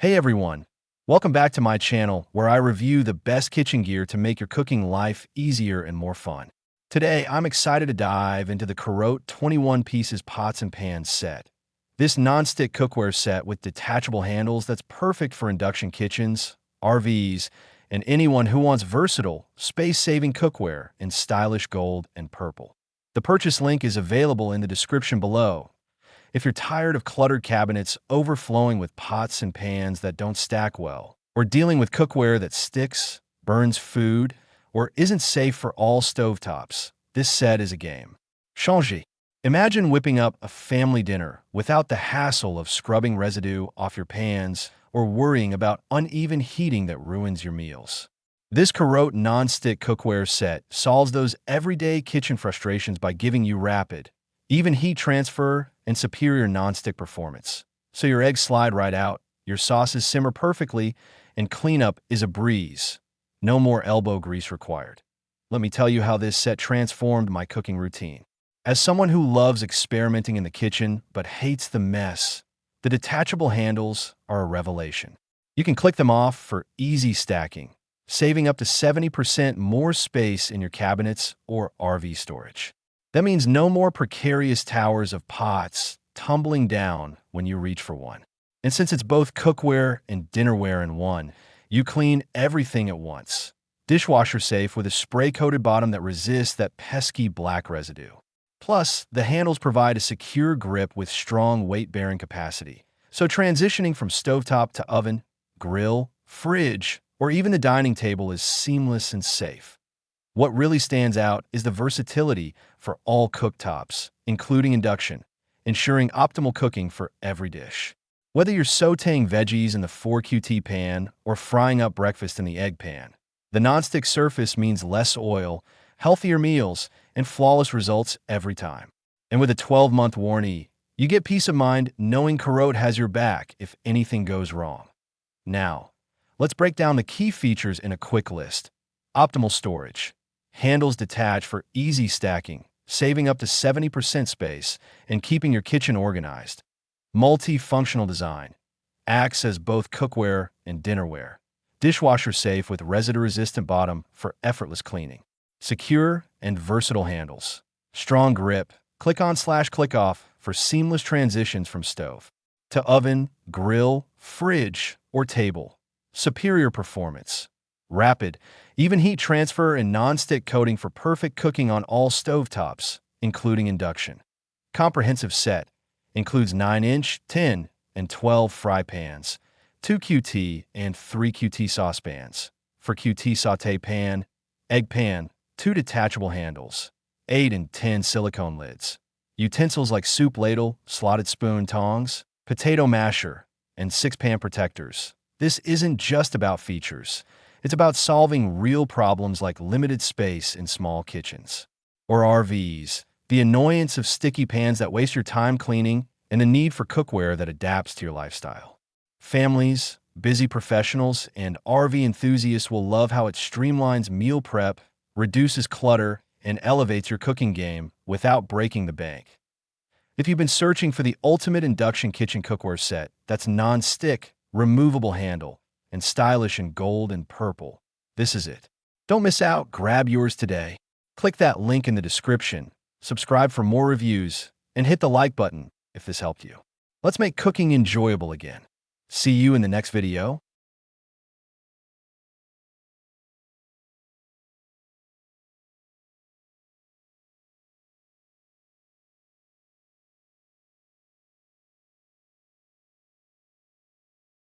Hey everyone, welcome back to my channel where I review the best kitchen gear to make your cooking life easier and more fun. Today, I'm excited to dive into the Carote 21 pieces pots and pans set. This non-stick cookware set with detachable handles that's perfect for induction kitchens, RVs, and anyone who wants versatile, space-saving cookware in stylish gold and purple. The purchase link is available in the description below. If you're tired of cluttered cabinets overflowing with pots and pans that don't stack well, or dealing with cookware that sticks, burns food, or isn't safe for all stovetops, this set is a game. Changer. Imagine whipping up a family dinner without the hassle of scrubbing residue off your pans or worrying about uneven heating that ruins your meals. This Carote non-stick cookware set solves those everyday kitchen frustrations by giving you rapid, even heat transfer and superior non-stick performance. So your eggs slide right out, your sauces simmer perfectly, and cleanup is a breeze. No more elbow grease required. Let me tell you how this set transformed my cooking routine. As someone who loves experimenting in the kitchen but hates the mess, the detachable handles are a revelation. You can click them off for easy stacking, saving up to 70% more space in your cabinets or RV storage. That means no more precarious towers of pots tumbling down when you reach for one. And since it's both cookware and dinnerware in one, you clean everything at once. Dishwasher-safe with a spray-coated bottom that resists that pesky black residue. Plus, the handles provide a secure grip with strong weight-bearing capacity. So transitioning from stovetop to oven, grill, fridge, or even the dining table is seamless and safe. What really stands out is the versatility for all cooktops, including induction, ensuring optimal cooking for every dish. Whether you're sautéing veggies in the 4QT pan or frying up breakfast in the egg pan, the nonstick surface means less oil, healthier meals, and flawless results every time. And with a 12-month warranty, you get peace of mind knowing Carote has your back if anything goes wrong. Now, let's break down the key features in a quick list. Optimal storage. Handles detach for easy stacking, saving up to 70% space and keeping your kitchen organized. Multi-functional design. Acts as both cookware and dinnerware. Dishwasher-safe with residue-resistant bottom for effortless cleaning. Secure and versatile handles. Strong grip. Click on/click off for seamless transitions from stove to oven, grill, fridge, or table. Superior performance. Rapid, even heat transfer and non-stick coating for perfect cooking on all stovetops, including induction. Comprehensive set includes 9-inch, 10, and 12 fry pans, 2 QT and 3 QT saucepans. For QT sauté pan, egg pan, 2 detachable handles, 8 and 10 silicone lids. Utensils like soup ladle, slotted spoon tongs, potato masher, and 6 pan protectors. This isn't just about features. It's about solving real problems like limited space in small kitchens. Or RVs, the annoyance of sticky pans that waste your time cleaning, and the need for cookware that adapts to your lifestyle. Families, busy professionals, and RV enthusiasts will love how it streamlines meal prep, reduces clutter, and elevates your cooking game without breaking the bank. If you've been searching for the ultimate induction kitchen cookware set that's non-stick, removable handle, and stylish in gold and purple, this is it. Don't miss out, grab yours today. Click that link in the description, subscribe for more reviews, and hit the like button if this helped you. Let's make cooking enjoyable again. See you in the next video.